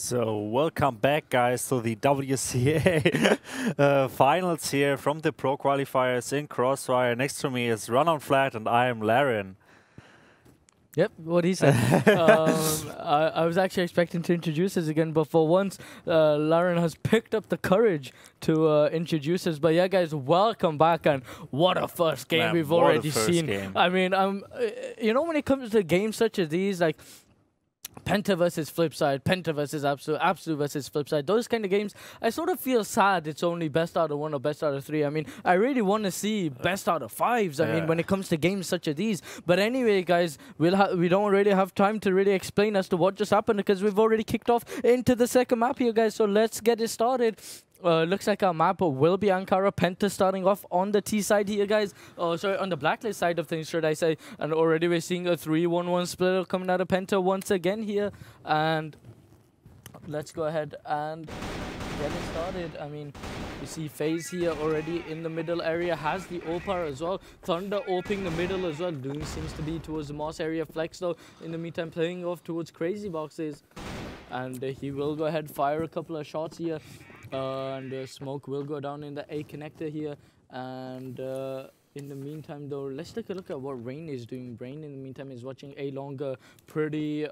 So welcome back, guys, to the WCA finals here from the Pro Qualifiers in CrossFire. Next to me is Run on Flat, and I am Laren. Yep, what he said. I was actually expecting to introduce us again, but for once, Laren has picked up the courage to introduce us. But yeah, guys, welcome back, and what a first game we've already seen. I mean, you know, when it comes to games such as these, like PENTA versus FlipSid, PENTA versus Absolute versus FlipSid, those kind of games, I sort of feel sad it's only best out of 1 or best out of 3. I mean, I really want to see best out of 5s, I mean, when it comes to games such as these. But anyway, guys, we don't really have time to really explain as to what just happened, because we've already kicked off into the second map here, guys. So let's get it started. Looks like our map will be Ankara. PENTA starting off on the T side here, guys. Sorry, on the blacklist side of things, should I say. And already we're seeing a 3-1-1 split coming out of PENTA once again here. And let's go ahead and get it started. I mean, you see FaZe here already in the middle area, has the Opar as well. Thunder opening the middle as well. Loon seems to be towards the Moss area. Flex, though, in the meantime, playing off towards Crazy Boxes. And he will go ahead, fire a couple of shots here. And smoke will go down in the A connector here. And in the meantime, though, let's take a look at what Rain is doing. Rain, in the meantime, is watching a longer, pretty,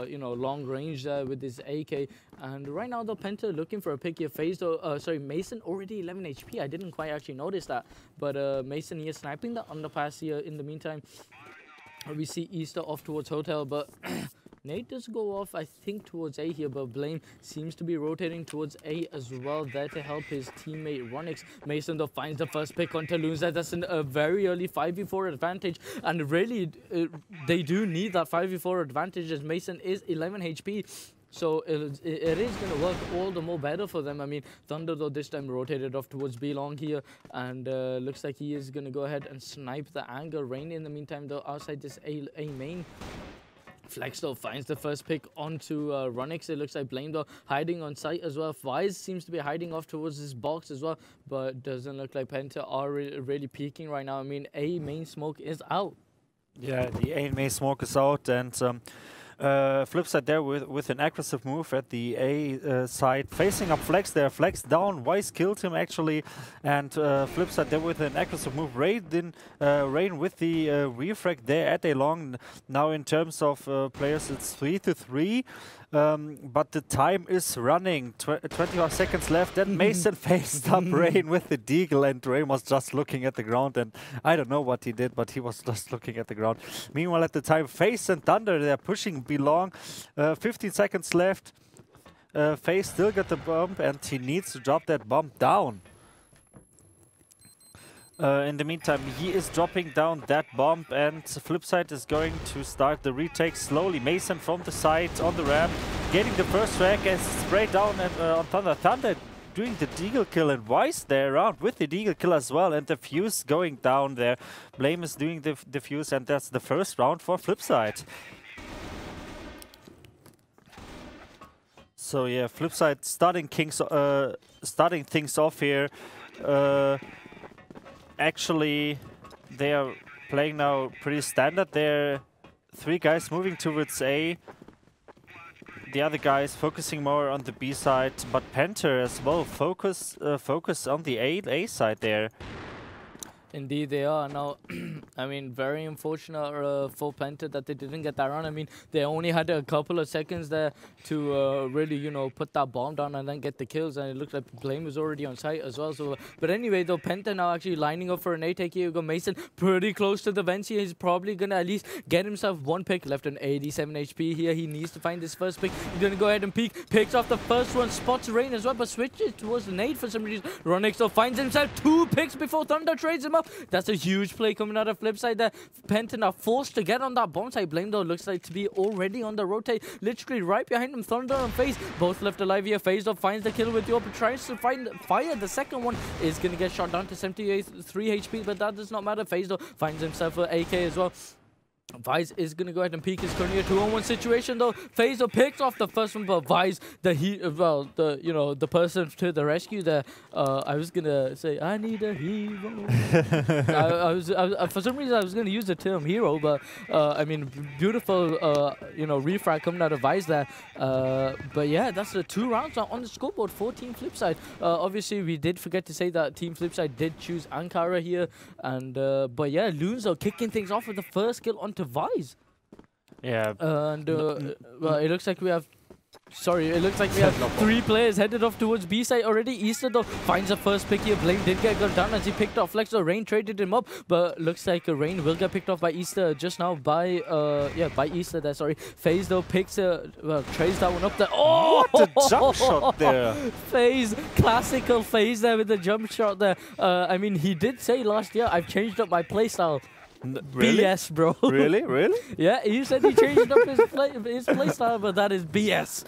you know, long range there with his AK. And right now, though, PENTA looking for a pick here. FaZe, though, sorry, Mason already 11 HP. I didn't quite actually notice that. But Mason here sniping the underpass here. In the meantime, we see Easter off towards Hotel, but Nate does go off, I think, towards A here, but Blame seems to be rotating towards A as well, there to help his teammate Ronix. Mason, though, finds the first pick on Loons. That's a very early 5v4 advantage, and really, they do need that 5v4 advantage, as Mason is 11 HP. So it is going to work all the more better for them. I mean, Thunder, though, this time rotated off towards B long here, and looks like he is going to go ahead and snipe the angle. Rain, in the meantime, though, outside this A main. Flex, though, finds the first pick onto Ronix. It looks like Blame, though, hiding on site as well. Vize seems to be hiding off towards this box as well, but doesn't look like PENTA are really peeking right now. I mean, A main smoke is out. Yeah, the A main smoke is out, and FlipSid there with an aggressive move at the A side, facing up Flex there. Flex down, Vize killed him actually, and FlipSid there with an aggressive move. Rain with the refrag there at A long. Now in terms of players, it's 3-3. But the time is running, 25 seconds left. Then Mason faced up Rain with the deagle, and Rain was just looking at the ground, and I don't know what he did, but he was just looking at the ground. Meanwhile, at the time, FaZe and Thunder, they're pushing Belong. 15 seconds left. FaZe still got the bump, and he needs to drop that bomb down. In the meantime, he is dropping down that bomb, and FlipSid is going to start the retake slowly. Mason from the side on the ramp, getting the first frag and sprayed down on Thunder. Thunder doing the deagle kill, and Vize there around with the deagle kill as well, and the fuse going down there. Blame is doing the fuse, and that's the first round for FlipSid. So yeah, FlipSid starting things off here. Actually, they are playing now pretty standard. There are 3 guys moving towards A. The other guys focusing more on the B side, but PENTA as well focus on the A side there. Indeed, they are. Now, I mean, very unfortunate for PENTA that they didn't get that round. I mean, they only had a couple of seconds there to really, you know, put that bomb down and then get the kills. And it looked like Blame was already on site as well. So, but anyway, though, PENTA now actually lining up for an A-take here. You got Mason pretty close to the vents here. He's probably going to at least get himself 1 pick. Left on 87 HP here. He needs to find this first pick. He's going to go ahead and peek. Picks off the first one. Spots Rain as well, but switches towards the nade for some reason. Ronix, though, finds himself 2 picks before Thunder trades him up. That's a huge play coming out of FlipSid there. PENTA now forced to get on that bomb side. Blame, though, looks like to be already on the rotate. Literally right behind him, Thunder and FaZe. Both left alive here. FaZe, though, finds the kill with the open. Tries to fire. The second one is going to get shot down to 73 HP, but that does not matter. FaZe, though, finds himself an AK as well. Vice is gonna go ahead and peek his currently a 2-on-1 situation though. FaZe picks off the first one, but Vice, the person to the rescue there. I was gonna say I need a hero. I was for some reason I was gonna use the term hero, but I mean beautiful refrag coming out of Vice there. But yeah, that's the 2 rounds now on the scoreboard for Team FlipSid. Obviously we did forget to say that Team FlipSid did choose Ankara here, and but yeah, Loons are kicking things off with the first kill onto Vice. Yeah. And well, it looks like we have 3 players headed off towards B side already. Easter though finds the first pick here. Blame did get gunned down as he picked off Flex. So Rain traded him up, but looks like Rain will get picked off by Easter just now by by Easter there. Sorry, FaZe though picks trades that one up there. Oh, what a jump shot there! FaZe, classical FaZe there with the jump shot there. I mean, he did say last year I've changed up my playstyle. Really? BS, bro. Really? Really? Yeah, he said he changed up his playstyle, but that is BS.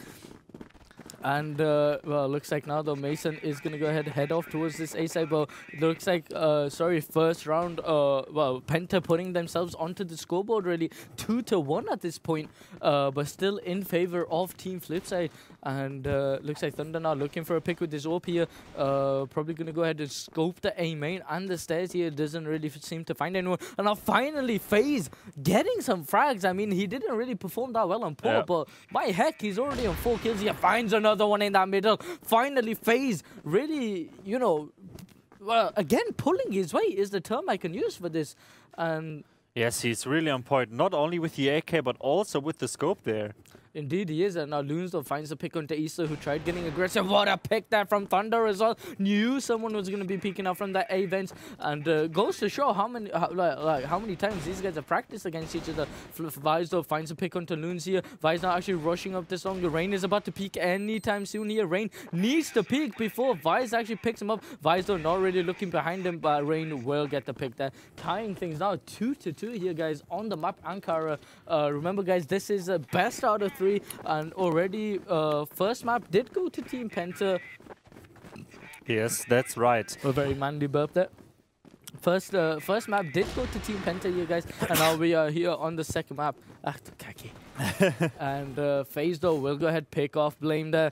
And well, looks like now though Mason is gonna go ahead head off towards this A side. But looks like first round. Well, Penta putting themselves onto the scoreboard really 2-1 at this point. But still in favor of Team FlipSid. And looks like Thunder now looking for a pick with this AWP here. Probably gonna go ahead and scope the A main and the stairs here. Doesn't really seem to find anyone. And now finally FaZe getting some frags. I mean, he didn't really perform that well on Paul, but my heck, he's already on 4 kills. He finds another one in that middle. Finally, FaZe really, well, again, pulling his weight is the term I can use for this. And yes, he's really on point, not only with the AK, but also with the scope there. Indeed he is, and now Loonsdale finds a pick onto Easter, who tried getting aggressive. What a pick there from Thunder as well. Knew someone was going to be peeking out from that A vents, and goes to show how many times these guys have practiced against each other. Vice though finds a pick onto Loons here. Vice now actually rushing up this long. Rain is about to peek anytime soon here. Rain needs to peek before Vice actually picks him up. Vice though not really looking behind him, but Rain will get the pick there. Tying things now 2-2 here, guys, on the map Ankara. Remember, guys, this is a best out of 3. And already first map did go to Team Penta. Yes, that's right. A very manly burp there. First map did go to Team Penta here, guys, and now we are here on the second map. And FaZe though will go ahead pick off Blame there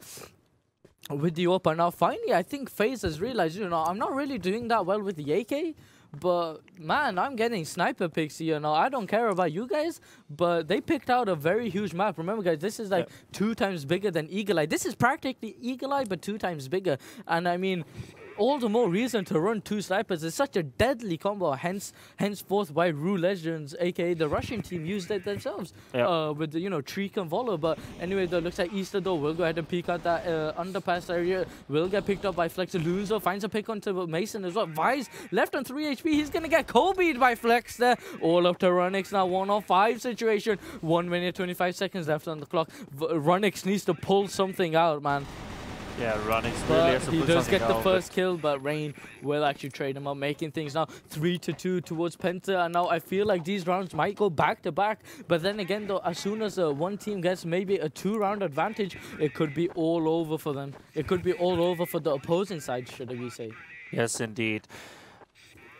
with the open. Now finally I think FaZe has realized, I'm not really doing that well with the AK. But man, I'm getting sniper picks here now. I don't care about you guys, but they picked out a very huge map. Remember, guys, this is like 2 times bigger than Eagle Eye. This is practically Eagle Eye, but 2 times bigger. And I mean, all the more reason to run 2 snipers. It's such a deadly combo. Henceforth, why Rue Legends, aka the Russian team, used it themselves with the Treek and Volo. But anyway, though, looks like Easter though will go ahead and peek out that underpass area. Will get picked up by Flex. Loons finds a pick onto Mason as well. Vice left on 3 HP. He's gonna get Kobe'd by Flex there. All up to Runix now. 1-on-5 situation. 1 minute 25 seconds left on the clock. Runix needs to pull something out, man. Yeah, Runix really has to he does get the first kill, but Rain will actually trade him up, making things now 3-2 towards Penta. And now I feel like these rounds might go back to back. But then again, though, as soon as one team gets maybe a 2-round advantage, it could be all over for them. It could be all over for the opposing side, should we say. Yes, indeed.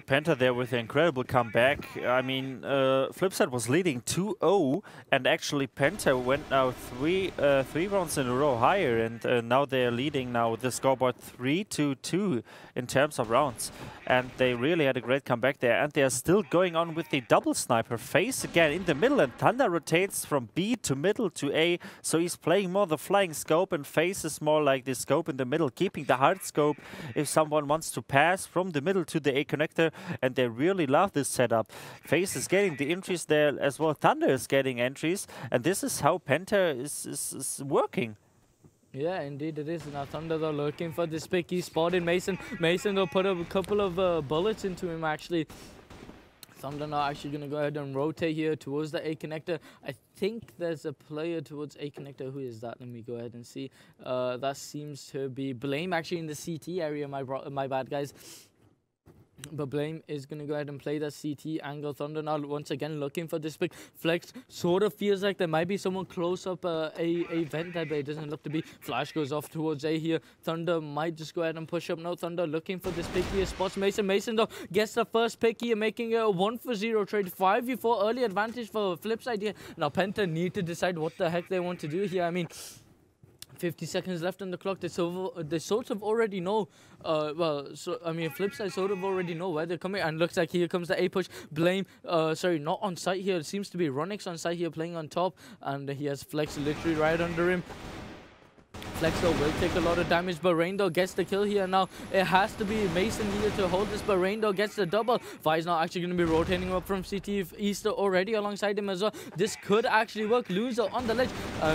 Penta there with an incredible comeback. I mean, FlipSid was leading 2-0, and actually Penta went now three rounds in a row higher, and now they're leading now the scoreboard 3-2 in terms of rounds. And they really had a great comeback there, and they are still going on with the double sniper. FaZe again in the middle, and Thunder rotates from B to middle to A, so he's playing more the flying scope, and FaZe is more like the scope in the middle, keeping the hard scope if someone wants to pass from the middle to the A connector. And they really love this setup. FaZe is getting the entries there as well. Thunder is getting entries, and this is how Penta is working. Yeah, indeed it is. Now Thunder though looking for this pick. He spotted Mason. Mason though put a couple of bullets into him actually. Thunder now actually going to go ahead and rotate here towards the A connector. I think there's a player towards A connector. Who is that? Let me go ahead and see. That seems to be Blame actually in the CT area. My bad, guys. But Blame is going to go ahead and play that CT angle. Thunder now once again looking for this big flex. Sort of feels like there might be someone close up a vent there, but it doesn't look to be. Flash goes off towards A here. Thunder might just go ahead and push up. No, Thunder looking for this pick here. Spots Mason. Mason though gets the first pick here, making a 1-for-0 trade. 5v4 early advantage for FlipSid here. Now Penta need to decide what the heck they want to do here. I mean, 50 seconds left on the clock. They sort of already know. FlipSid sort of already know where they're coming. And looks like here comes the A push. Blame, sorry, not on site here. It seems to be Ronix on site here playing on top. And he has Flex literally right under him. Flex though will take a lot of damage, but Rain though gets the kill here. Now it has to be Mason here to hold this, but Rain though gets the double. Vi's now actually going to be rotating up from CT Easter already alongside him as well. This could actually work. Loser on the ledge.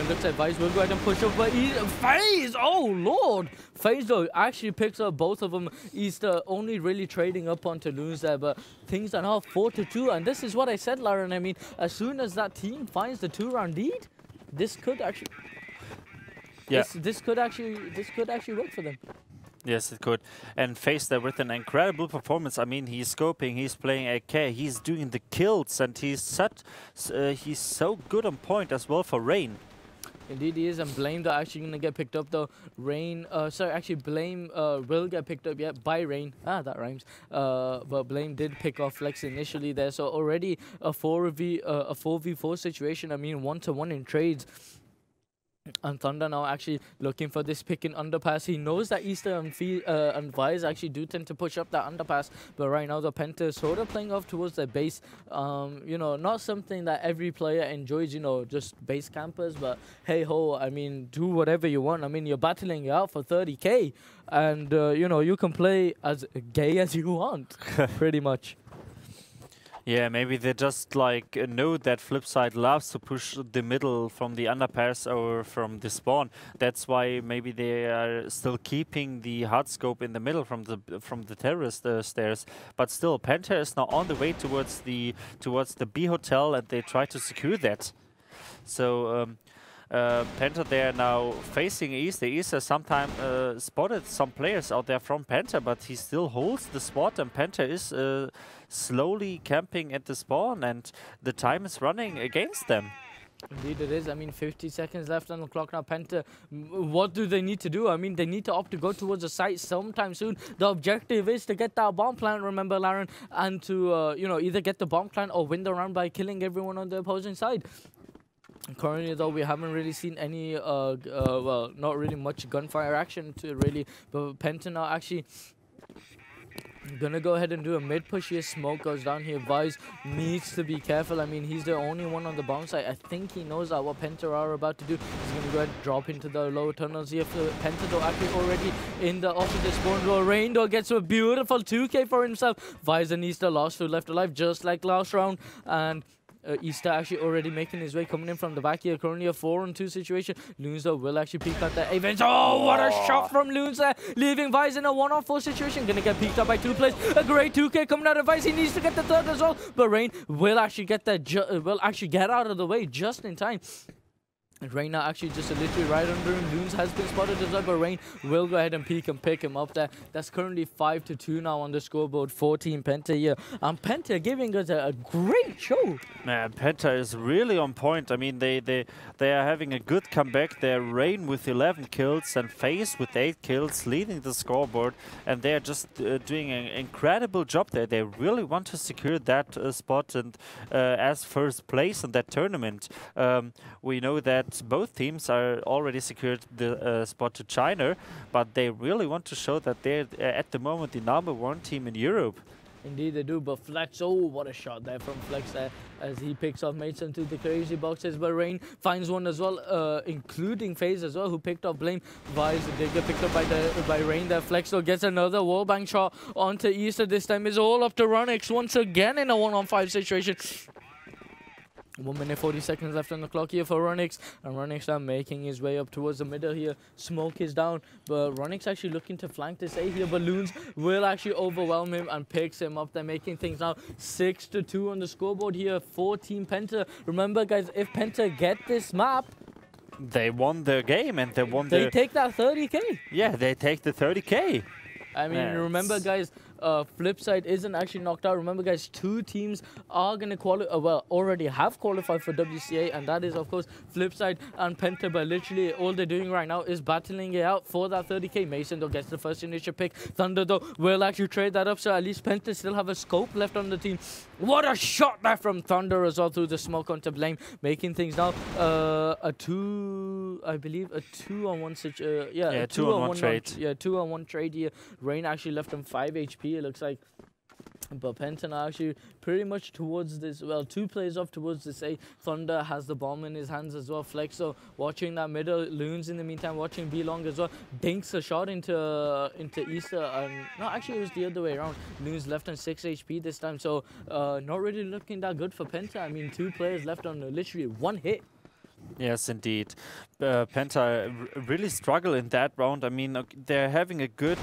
Looks like Vi's will go aheade and push up, but FaZe, oh lord! FaZe though actually picks up both of them. Easter only really trading up onto Loons there, but things are now 4-2, and this is what I said, Lauren. I mean, as soon as that team finds the 2-round lead, this could actually... Yeah. This could actually work for them. Yes, it could. And FaZe there with an incredible performance. I mean, he's scoping, he's playing AK, he's doing the kills, and he's so good on point as well for Rain. Indeed he is, and Blame though actually gonna get picked up though. Rain, Blame will get picked up by Rain. Ah, that rhymes. But Blame did pick off Flex initially there, so already a 4v4 situation. I mean, 1-to-1 in trades. And Thunder now actually looking for this pick in underpass. He knows that Easter and Vi's actually do tend to push up that underpass, but right now the Penta is sort of playing off towards their base. You know, not something that every player enjoys, you know, just base campers, but hey ho, I mean, do whatever you want. I mean, you're battling out for 30k, and you know, you can play as gay as you want, pretty much. Yeah, maybe they just like know that FlipSid loves to push the middle from the underpass or from the spawn. That's why maybe they are still keeping the hard scope in the middle from the terrorist stairs. But still, Penta is now on the way towards the B hotel, and they try to secure that. So Penta there now facing East. The East has sometimes spotted some players out there from Penta, but he still holds the spot, and Penta is slowly camping at the spawn, and the time is running against them. Indeed it is. I mean, 50 seconds left on the clock now. Penta, what do they need to do? I mean, they need to opt to go towards the site sometime soon. The objective is to get that bomb plant, remember, Lauren, and to, you know, either get the bomb plant or win the round by killing everyone on the opposing side. Currently, though, we haven't really seen any, well, not really much gunfire action to really, but Penta now actually gonna go ahead and do a mid push here. Smoke goes down here. Vice needs to be careful. I mean, he's the only one on the bomb site. I think he knows that what Penta are about to do. He's gonna go ahead and drop into the lower tunnels here. Penta though actually already in the opposite spawn door. Rain though gets a beautiful 2k for himself. Vice and Easter lost 2 left alive, just like last round. And Easter actually already making his way, coming in from the back here. Currently a 4-on-2 situation. Loons though will actually peek at that event. Oh, what a shot from Loons there, leaving Vice in a 1-on-4 situation. Gonna get peeked up by 2 players. A great 2k coming out of Vice. He needs to get the third as well, but Rain will actually get that. Will actually get out of the way just in time. And Rain now actually just literally right under him. Loons has been spotted as well, but Rain will go ahead and peek and pick him up there. That's currently 5-2 now on the scoreboard. 14 Penta here. And Penta giving us a great show. Man, Penta is really on point. I mean, they are having a good comeback. They're Rain with 11 kills and FaZe with 8 kills, leading the scoreboard. And they're just doing an incredible job there. They really want to secure that spot and as first place in that tournament. We know that both teams are already secured the spot to China, but they really want to show that they're at the moment the #1 team in Europe. Indeed they do, but Flex, oh, what a shot there from Flex there as he picks off Mason to the crazy boxes, but Rain finds one as well, including FaZe as well, who picked up Blame. Vice did get picked up by Rain there. Flex though gets another wallbang shot onto Easter. This time is all up to Ronix once again in a 1-on-5 situation. 1 minute 40 seconds left on the clock here for Ronix, and Ronix now making his way up towards the middle here. Smoke is down, but Ronix actually looking to flank this A here. Balloons will actually overwhelm him and picks him up. They're making things now 6-2 on the scoreboard here for Team Penta. Remember, guys, if Penta get this map, they won their game, and they take that 30k. Yeah, they take the 30k. I mean, remember, guys, FlipSid isn't actually knocked out. Remember, guys, 2 teams are going to qualify, well, already have qualified for WCA, and that is, of course, FlipSid and PENTA. But literally, all they're doing right now is battling it out for that 30k. Mason, though, gets the first initial pick. Thunder, though, will actually trade that up, so at least PENTA still have a scope left on the team. What a shot there from Thunder as well through the smoke onto Blame, making things now I believe a 2-on-1 situation. Yeah, 2-on-1 trade. Yeah, 2-on-1 trade here. Rain actually left him 5 HP, it looks like. But PENTA are actually pretty much towards this, well, 2 plays off towards this A. Thunder has the bomb in his hands as well. Flexo watching that middle. Loons in the meantime watching B long as well. Dinks a shot into Easter. No, actually it was the other way around. Loons left on 6 HP this time. So not really looking that good for PENTA. I mean, 2 players left on literally 1 hit. Yes, indeed. PENTA really struggle in that round. I mean, they're having a good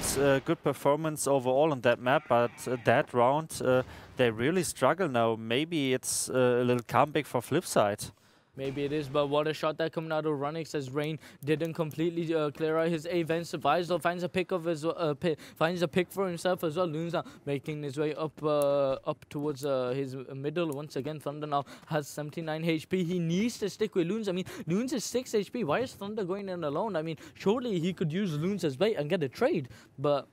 performance overall on that map, but that round they really struggle now. Maybe it's a little comeback for FlipSid. Maybe it is, but what a shot that coming out of Runix as Rain didn't completely clear out his A. Then survives, though, finds a pick of his finds a pick for himself as well. Loons now making his way up towards his middle once again. Thunder now has 79 HP. He needs to stick with Loons. I mean, Loons is 6 HP. Why is Thunder going in alone? I mean, surely he could use Loons as bait and get a trade, but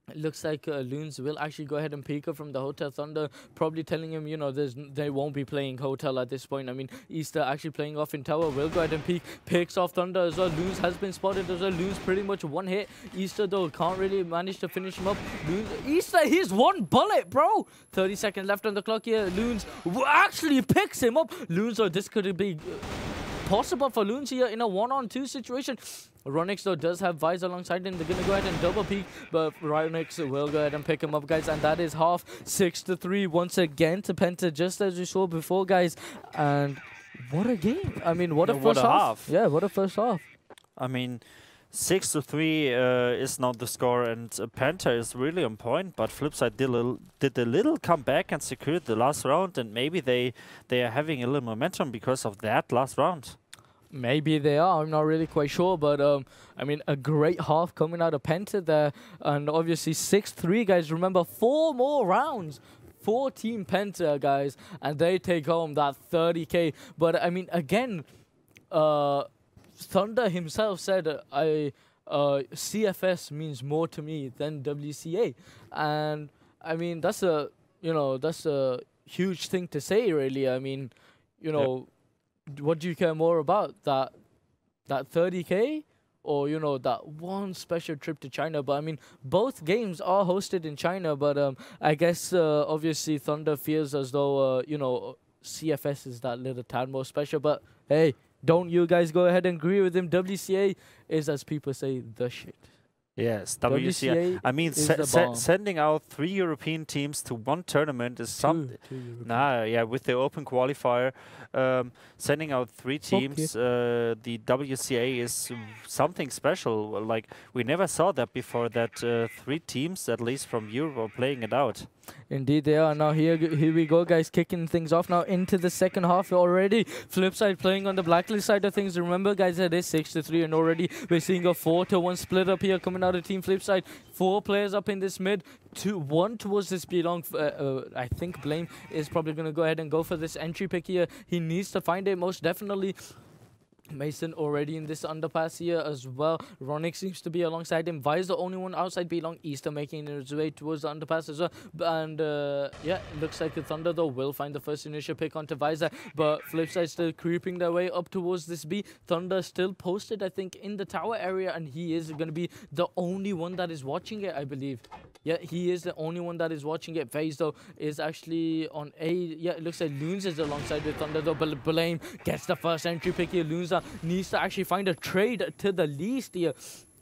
it looks like Loons will actually go ahead and peek up from the hotel. Thunder probably telling him, you know, they won't be playing hotel at this point. I mean, Easter actually playing off in tower. Will go ahead and peek. Picks off Thunder as well. Loons has been spotted as well. Loons pretty much 1 hit. Easter, though, can't really manage to finish him up. Loons, Easter, he's 1 bullet, bro. 30 seconds left on the clock here. Loons actually picks him up. Loons, though, this could be possible for Loons here in a 1-on-2 situation. Ronix, though, does have Vice alongside him. They're going to go ahead and double peek, but Ronix will go ahead and pick him up, guys. And that is half 6-3 once again to PENTA, just as we saw before, guys. And what a game. I mean, what a first half. Yeah, what a first half. I mean, 6-3 is not the score, and PENTA is really on point, but FlipSid did a little comeback and secured the last round, and maybe they are having a little momentum because of that last round. Maybe they are. I'm not really quite sure, but I mean, a great half coming out of PENTA there, and obviously 6-3, guys. Remember, 4 more rounds for Team PENTA, guys, and they take home that 30k. But I mean, again, Thunder himself said, CFS means more to me than WCA, and I mean, that's a huge thing to say, really. I mean, you know. Yep. What do you care more about, that 30k or, you know, that one special trip to China? But I mean, both games are hosted in China, but I guess obviously Thunder feels as though you know, CFS is that little tad more special. But hey, don't you guys go ahead and agree with him? WCA is, as people say, the shit. Yes, WCA. I mean, sending out 3 European teams to 1 tournament is something. Yeah, with the open qualifier, sending out 3 teams, the WCA is something special. Like, we never saw that before, that 3 teams, at least from Europe, are playing it out. Indeed they are. Now here we go, guys, kicking things off now into the second half already. FlipSid playing on the blacklist side of things. Remember, guys, it is 6-3, and already we're seeing a 4-1 split up here coming out of Team FlipSid. 4 players up in this mid, 1 towards this belong. I think Blame is probably going to go ahead and go for this entry pick here. He needs to find it most definitely. Mason already in this underpass here as well. Ronix seems to be alongside him. Vi is the only one outside belong. Easter making his way towards the underpass as well. And yeah, it looks like the Thunder, though, will find the first initial pick onto Visor. But FlipSid still creeping their way up towards this B. Thunder still posted, I think, in the tower area. And he is going to be the only one that is watching it, I believe. Yeah, he is the only one that is watching it. Vase, though, is actually on A. Yeah, it looks like Loons is alongside with Thunder, though. But Blame gets the first entry pick here. Loons needs to actually find a trade to the least here.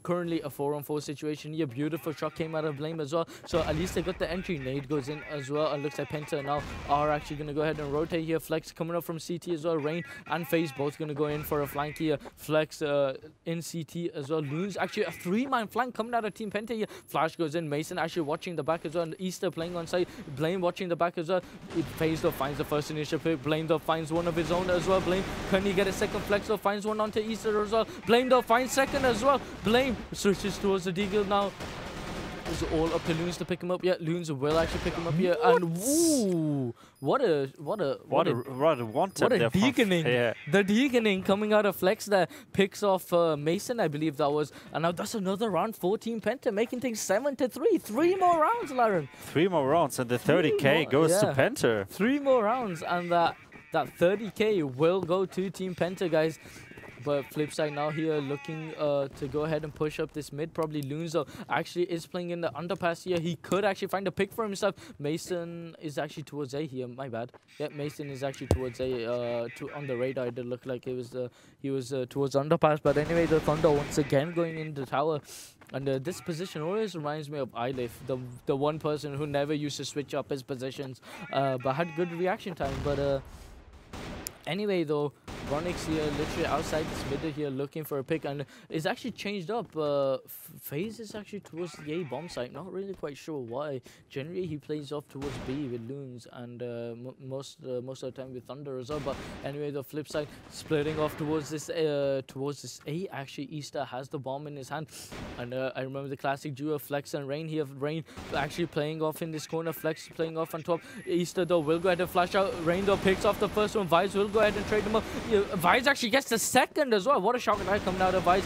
Currently a 4-on-4 situation here. Beautiful shot came out of Blame as well. So at least they got the entry. Nade goes in as well. And looks like PENTA now are actually going to go ahead and rotate here. Flex coming up from CT as well. Rain and FaZe both going to go in for a flank here. Flex in CT as well. Loons actually a 3-man flank coming out of Team PENTA here. Flash goes in. Mason actually watching the back as well. And Easter playing on side. Blame watching the back as well. FaZe, though, finds the first initial pick. Blame, though, finds one of his own as well. Blame, can he get a second? Flex, though, finds one onto Easter as well. Blame, though, finds second as well. Blame switches towards the Deagle now. It's all up to Loons to pick him up. Yeah, Loons will actually pick him up here. And woo! What a deaconing. Yeah. The deaconing coming out of Flex that picks off Mason, I believe that was. And now that's another round for Team Penta, making things 7-3. 3 more rounds, Laren. 3 more rounds, and the 30k goes to Penta. 3 more rounds, and that 30k will go to Team Penta, guys. But FlipSid now here looking to go ahead and push up this mid. Probably Lunzo actually is playing in the underpass here. He could actually find a pick for himself. Mason is actually towards A here. My bad. Yeah, Mason is actually towards A. On the radar, it did look like he was towards underpass. But anyway, the Thunder once again going in the tower. And this position always reminds me of Ilif, the one person who never used to switch up his positions, but had good reaction time. But anyway, though, Ronix here literally outside this middle here looking for a pick, and it's actually changed up. FaZe is actually towards the A bomb site. Not really quite sure why. Generally he plays off towards B with Loons, and most of the time with Thunder as well. But anyway, the flip side splitting off towards this A. Actually, Easter has the bomb in his hand, and I remember the classic duo Flex and Rain here. Rain actually playing off in this corner. Flex playing off on top. Easter though will go ahead and flash out. Rain though picks off the first one. Vice will go ahead and trade him up. Vice actually gets the second as well. What a shock attack coming out of Vice.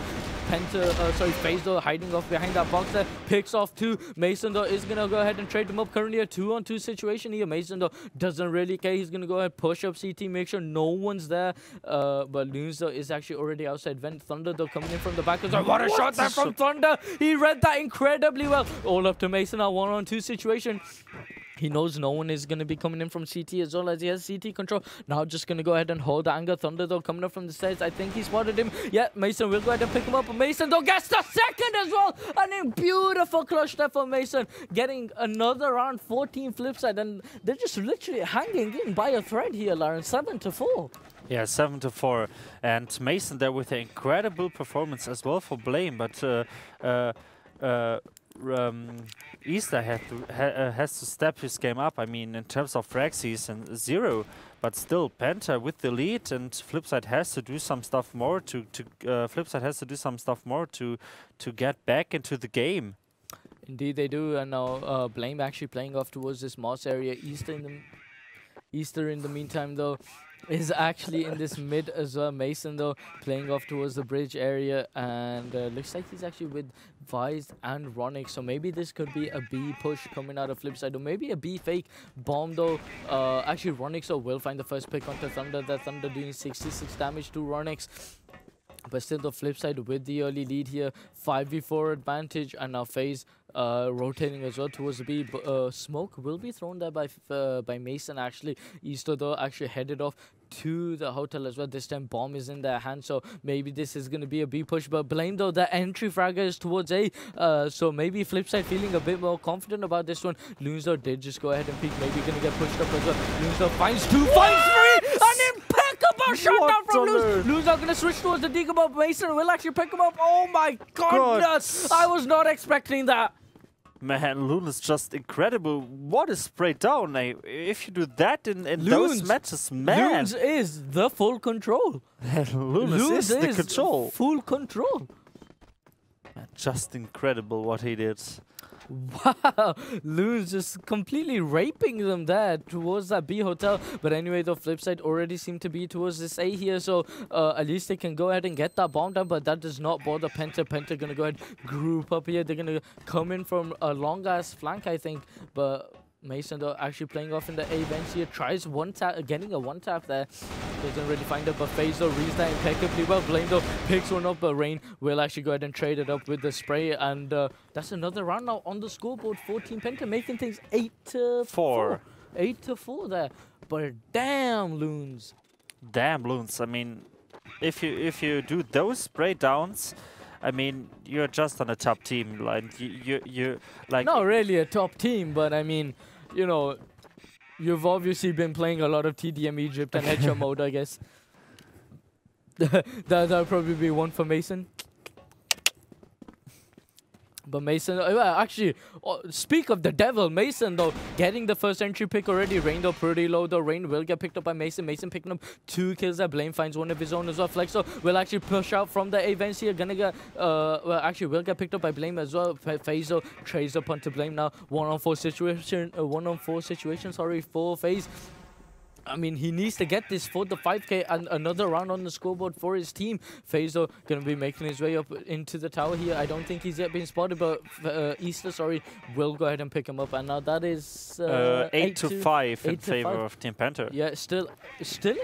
FaZe though hiding off behind that box there. Picks off 2. Mason though is gonna go ahead and trade them up. Currently a 2-on-2 situation here. Mason though doesn't really care. He's gonna go ahead push up CT, make sure no one's there. But Loons though is actually already outside vent. Thunder though coming in from the back as well. What a shot there from Thunder. He read that incredibly well. All up to Mason, a 1-on-2 situation. He knows no one is going to be coming in from CT as well, as he has CT control. Now just going to go ahead and hold the anger. Thunder though coming up from the stairs. I think he spotted him. Yeah, Mason will go ahead and pick him up. Mason though gets the second as well. And a beautiful clutch there for Mason. Getting another round 14 FlipSid. And they're just literally hanging in by a thread here, Lauren. 7-4. Yeah, 7-4. And Mason there with an incredible performance as well for Blame. But Easter has to step his game up. I mean, in terms of frags, he's in 0, but still Penta with the lead, and FlipSid has to do some stuff more to get back into the game. Indeed, they do. And now Blame actually playing off towards this Moss area. Easter in the meantime though is actually in this mid as well. Mason though playing off towards the bridge area, and looks like he's actually with Vice and Ronix, so maybe this could be a B push coming out of FlipSid, or maybe a B fake bomb though. Actually Ronix will find the first pick onto Thunder. The Thunder doing 66 damage to Ronix. But still the FlipSid with the early lead here, 5v4 advantage, and now FaZe rotating as well towards the B. Smoke will be thrown there by Mason actually. Easter though actually headed off to the hotel as well. This time bomb is in their hand, so maybe this is going to be a B push. But Blame though, the entry fragger is towards A, so maybe FlipSid feeling a bit more confident about this one. Loons though did just go ahead and peek, maybe going to get pushed up as well. Loons though finds 2, finds 3, and impeccable shot down from Loons. Loons are going to switch towards the dig, but Mason will actually pick him up. Oh my goodness, I was not expecting that. Man, Loon is just incredible. What a spray down. If you do that in those matches, man. Loons is the full control. Loons is the control. Full control. Man, just incredible what he did. Wow, Loons just completely raping them there towards that B hotel. But anyway, the FlipSid already seem to be towards this A here, so at least they can go ahead and get that bomb down. But that does not bother Penta. Penta gonna go ahead group up here. They're gonna come in from a long ass flank, I think. But Mason though actually playing off in the A bench here, tries one tap, getting a one tap there, doesn't really find it, but FaZe though reads that impeccably well. Blame though picks one up, but Rain will actually go ahead and trade it up with the spray, and that's another round now on the scoreboard for Team Penta, making things 8-4. 8-4 there, but damn Loons. Damn Loons. I mean, if you do those spray downs, I mean, you're just on a top team. Like you like not really a top team, but I mean, you know, you've obviously been playing a lot of TDM Egypt and headshot mode, I guess. That'll probably be one for Mason. But Mason, actually, speak of the devil, Mason though, getting the first entry pick already. Rain though pretty low though. Rain will get picked up by Mason. Mason picking up 2 kills there. Blame finds one of his own as well. Flexo will actually push out from the events here. Gonna get, well, actually will get picked up by Blame as well. FaZe trades up onto Blame now. 1-on-4 situation, 1-on-4 situation, sorry, for FaZe. I mean, he needs to get this for the 5k and another round on the scoreboard for his team. FaZe going to be making his way up into the tower here. I don't think he's yet been spotted, but Easter, sorry, will go ahead and pick him up. And now that is 8 to 5 in favor of Team PENTA. Yeah, still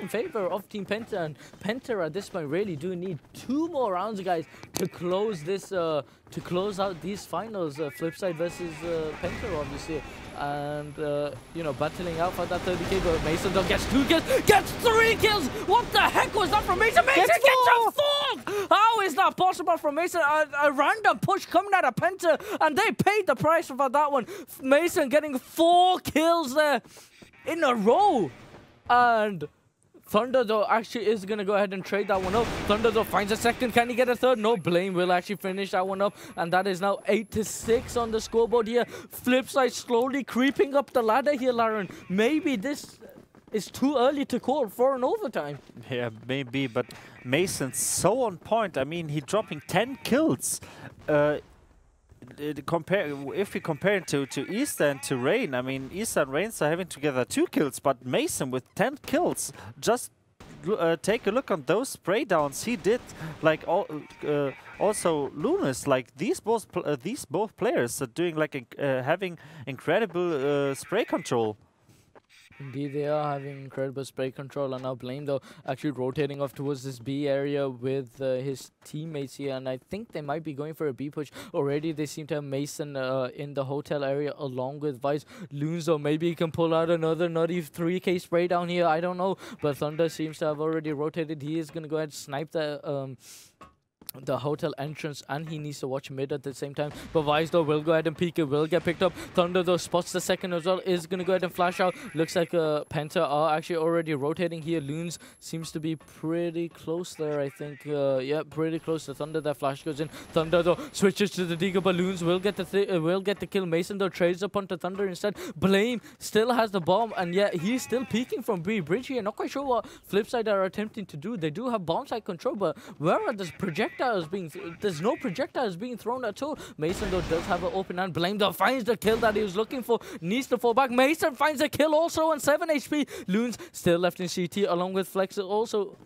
in favor of Team PENTA. And PENTA at this point really do need 2 more rounds, guys, to close this, to close out these finals. FlipSid versus PENTA, obviously. And you know, battling out for that 30k, but Mason though gets 2 kills, gets 3 kills. What the heck was that from Mason? Mason gets a 4th. How is that possible from Mason? A random push coming out of PENTA, and they paid the price for that one. Mason getting 4 kills there in a row. And Thunder though actually is going to go ahead and trade that one up. Thunder though finds a second. Can he get a third? No, Blame will actually finish that one up. And that is now 8 to 6 on the scoreboard here. FlipSid slowly creeping up the ladder here, Lauren. Maybe this is too early to call for an overtime. Yeah, maybe, but Mason's so on point. I mean, he's dropping 10 kills. If we compare it to Easter and to Rain, I mean, Easter and Rain are having together 2 kills, but Mason with 10 kills. Just take a look on those spray downs he did. Like also Lunas, like these both players are doing like having incredible spray control. Indeed, they are having incredible spray control, and now Blame though actually rotating off towards this B area with his teammates here, and I think they might be going for a B push already. They seem to have Mason in the hotel area along with Vice. Loons though, maybe he can pull out another nutty 3k spray down here, I don't know, but Thunder seems to have already rotated. He is going to go ahead and snipe the hotel entrance, and he needs to watch mid at the same time. But Vice though will go ahead and peek. It will get picked up. Thunder though spots the second as well, is going to go ahead and flash out. Looks like PENTA are actually already rotating here. Loons seems to be pretty close there, I think. Yeah, pretty close to Thunder. That flash goes in. Thunder though switches to the Deagle, but Loons will get the kill. Mason though trades up onto Thunder instead. Blame still has the bomb, and yeah, he's still peeking from B bridge here. Not quite sure what FlipSid are attempting to do. They do have bomb side control, but where are the projectiles being there's no projectiles being thrown at all. Mason though does have an open hand. Blame though finds the kill that he was looking for, needs to fall back. Mason finds a kill also on 7 HP. Loons still left in CT along with Flex also.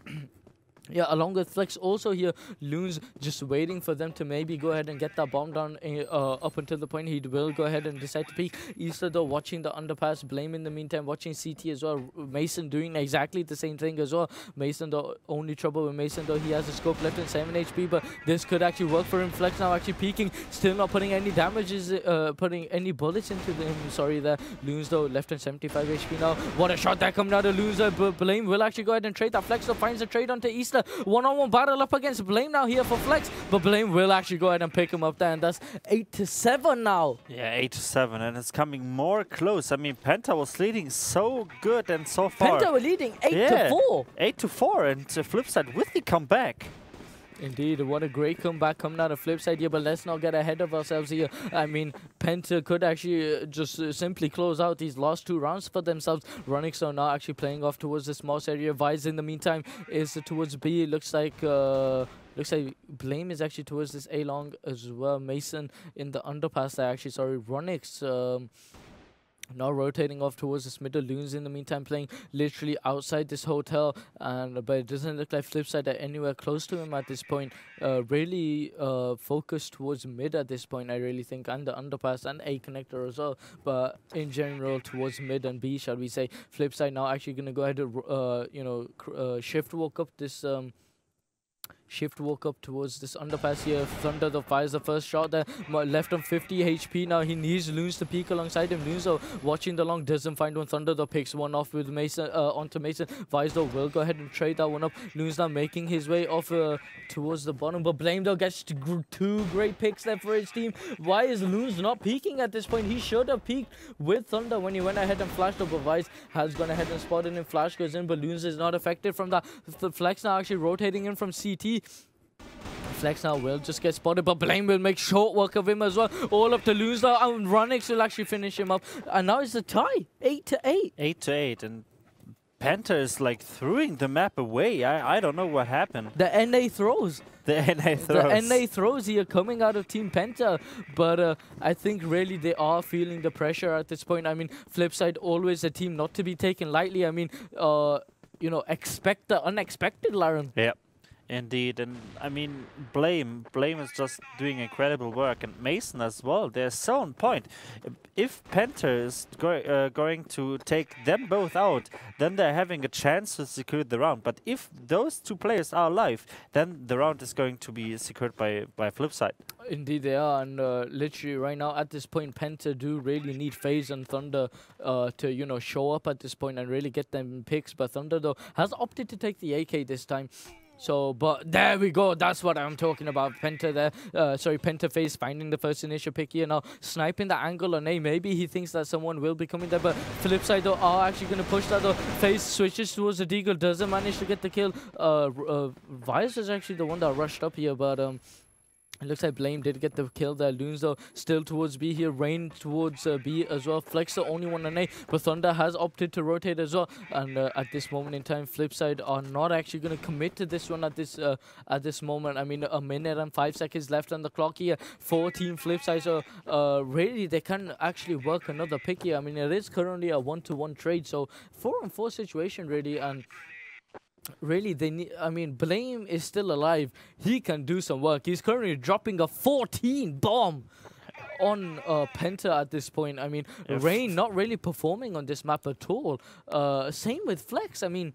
Yeah, along with Flex also here. Loons just waiting for them to maybe go ahead and get that bomb down up until the point he will go ahead and decide to peek. Easter though watching the underpass. Blame in the meantime watching CT as well. Mason doing exactly the same thing as well. Mason though, only trouble with Mason though, he has a scope left in 7 HP, but this could actually work for him. Flex now actually peeking, still not putting any damages, putting any bullets into him. Sorry there. Loons though left in 75 HP now. What a shot that coming out of Loons. But Blame will actually go ahead and trade that. Flex though finds a trade onto Easter. One-on-one battle up against Blame now here for Flex, but Blame will actually go ahead and pick him up there, and that's 8 to 7 now. Yeah, 8 to 7, and it's coming more close. I mean, PENTA was leading so good and so far. PENTA were leading 8 to 4. 8 to 4, and FlipSid with the comeback. Indeed, what a great comeback coming out of FlipSid here, but let's not get ahead of ourselves here. I mean, PENTA could actually just simply close out these last 2 rounds for themselves. Runix are now actually playing off towards the small area. Vice in the meantime is towards B. Looks like Blame is actually towards this A long as well. Mason in the underpass there actually, sorry. Runix now rotating off towards this middle. Loons in the meantime playing literally outside this hotel, and but it doesn't look like FlipSid are anywhere close to him at this point. Really focused towards mid at this point, I really think, and the underpass and A connector as well, but in general towards mid and B, shall we say. FlipSid now actually going to go ahead and shift walk up this towards this underpass here. Thunder though fires the first shot there, left on 50 HP now. He needs Loons to peek alongside him. Loons though watching the long, doesn't find one. Thunder though picks one off with Mason onto Mason. Vice though will go ahead and trade that one up. Loons now making his way off towards the bottom, but Blame though gets 2 great picks there for his team. Why is Loons not peeking at this point? He should have peeked with Thunder when he went ahead and flashed up, but Vice has gone ahead and spotted him. Flash goes in, but Loons is not affected from that. The Flex now actually rotating in from CT. Flex now will just get spotted, but Blame will make short work of him as well. All up to lose now, and Runix will actually finish him up. And now it's a tie, 8-8. 8-8, and PENTA is like throwing the map away. I don't know what happened. The NA throws. The NA throws. The NA throws here coming out of Team PENTA. But I think really they are feeling the pressure at this point. I mean, FlipSid always a team not to be taken lightly. I mean, you know, expect the unexpected, Laren. Yeah. Indeed, and I mean, Blame is just doing incredible work, and Mason as well. They're so on point. If PENTA is going to take them both out, then they're having a chance to secure the round. But if those two players are alive, then the round is going to be secured by FlipSid. Indeed they are, and literally right now at this point, PENTA do really need FaZe and Thunder to, you know, show up at this point and really get them picks. But Thunder though has opted to take the AK this time. So, but there we go. That's what I'm talking about. PENTA there. Sorry, PENTA FaZe finding the first initial pick here now. Sniping the angle on A. Maybe he thinks that someone will be coming there. But FlipSid though are actually going to push that though. FaZe switches towards the Deagle. Doesn't manage to get the kill. Vice is actually the one that rushed up here. But it looks like Blame did get the kill there. Loons though still towards B here. Rain towards B as well. Flex the only one on A. But Thunder has opted to rotate as well. And at this moment in time, FlipSid are not actually going to commit to this one at this moment. I mean, a minute and 5 seconds left on the clock here. 14 FlipSid. So really they can actually work another pick here. I mean, it is currently a 1-to-1 trade. So 4-on-4 situation really. And really, they need. I mean, Blame is still alive. He can do some work. He's currently dropping a 14 bomb on PENTA at this point. I mean, Rain not really performing on this map at all. Same with Flex. I mean,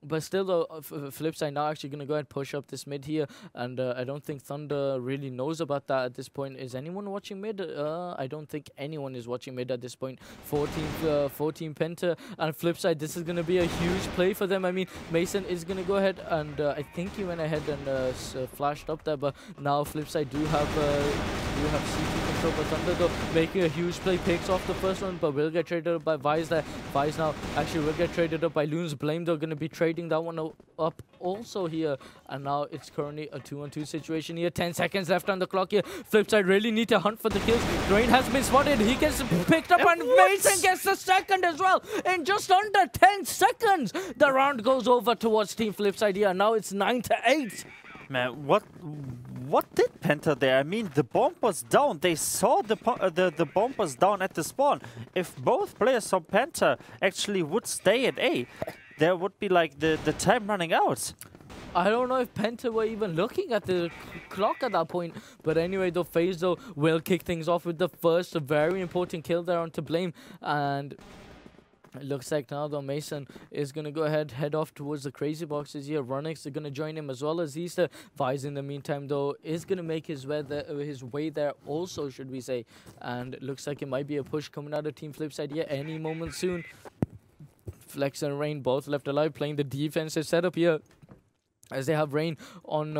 but still, though, FlipSid now actually going to go ahead and push up this mid here. And I don't think Thunder really knows about that at this point. Is anyone watching mid? I don't think anyone is watching mid at this point. 14 PENTA and FlipSid. This is going to be a huge play for them. I mean, Mason is going to go ahead and I think he went ahead and flashed up there. But now FlipSid do have CT control. But Thunder, though, making a huge play. Picks off the first one, but will get traded up by Vice there. Vice now actually will get traded up by Loons. Blame, though, going to be traded that one up also here, and now it's currently a 2-on-2 situation here. 10 seconds left on the clock here. FlipSid really need to hunt for the kills. Rain has been spotted. He gets picked up, and Mason gets the second as well in just under 10 seconds. The round goes over towards Team FlipSid here. Now it's 9-8. Man, what did PENTA there? I mean, the bomb was down. They saw the bomb was down at the spawn. If both players from PENTA actually would stay at A, there would be like the time running out. I don't know if PENTA were even looking at the clock at that point. But anyway, though, FaZe though will kick things off with the first very important kill there onto Blame. And it looks like now though Mason is going to go ahead, head off towards the crazy boxes here. Runix are going to join him as well as Easter. Vice in the meantime though is going to make his way there also, should we say. And it looks like it might be a push coming out of Team FlipSid here any moment soon. Flex and Rain both left alive, playing the defensive setup here as they have Rain on